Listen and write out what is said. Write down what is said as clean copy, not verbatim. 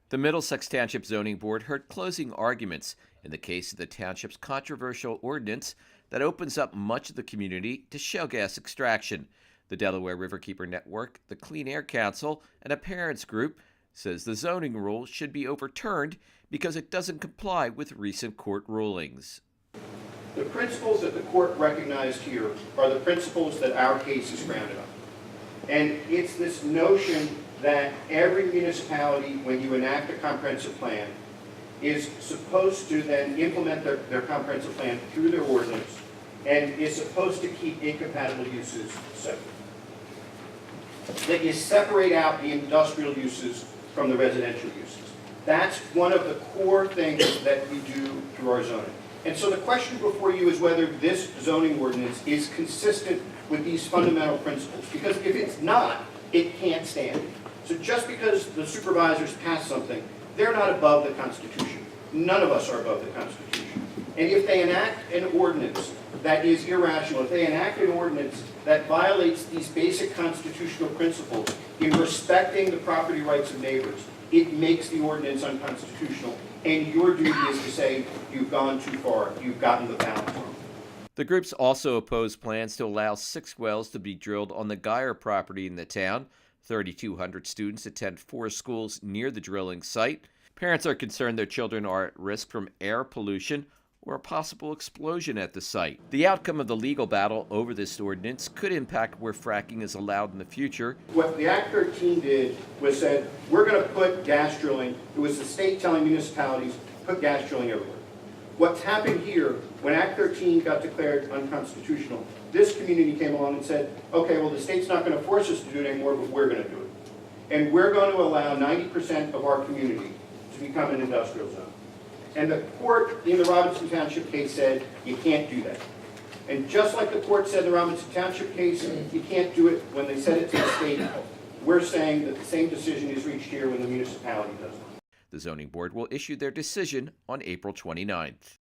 The Middlesex Township Zoning Board heard closing arguments in the case of the township's controversial ordinance that opens up much of the community to shale gas extraction. The Delaware Riverkeeper Network, the Clean Air Council, and a parents group says the zoning rule should be overturned because it doesn't comply with recent court rulings. The principles that the court recognized here are the principles that our case is grounded on. And it's this notion that every municipality, when you enact a comprehensive plan, is supposed to then implement their comprehensive plan through their ordinance and is supposed to keep incompatible uses separate. That you separate out the industrial uses from the residential uses. That's one of the core things that we do through our zoning. And so the question before you is whether this zoning ordinance is consistent with these fundamental principles. Because if it's not, it can't stand. So just because the supervisors pass something, they're not above the Constitution. None of us are above the Constitution. And if they enact an ordinance that is irrational, if they enact an ordinance that violates these basic constitutional principles in respecting the property rights of neighbors, it makes the ordinance unconstitutional. And your duty is to say, you've gone too far, you've gotten the balance wrong. The groups also oppose plans to allow 6 wells to be drilled on the Geyer property in the town. 3,200 students attend 4 schools near the drilling site. Parents are concerned their children are at risk from air pollution or a possible explosion at the site. The outcome of the legal battle over this ordinance could impact where fracking is allowed in the future. What the Act 13 did was said, we're going to put gas drilling, it was the state telling municipalities, put gas drilling everywhere. What's happened here, when Act 13 got declared unconstitutional, this community came along and said, okay, well the state's not going to force us to do it anymore, but we're going to do it. And we're going to allow 90% of our community to become an industrial zone. And the court in the Robinson Township case said, you can't do that. And just like the court said in the Robinson Township case, you can't do it when they said it to the state, we're saying that the same decision is reached here when the municipality does it. The zoning board will issue their decision on April 29th.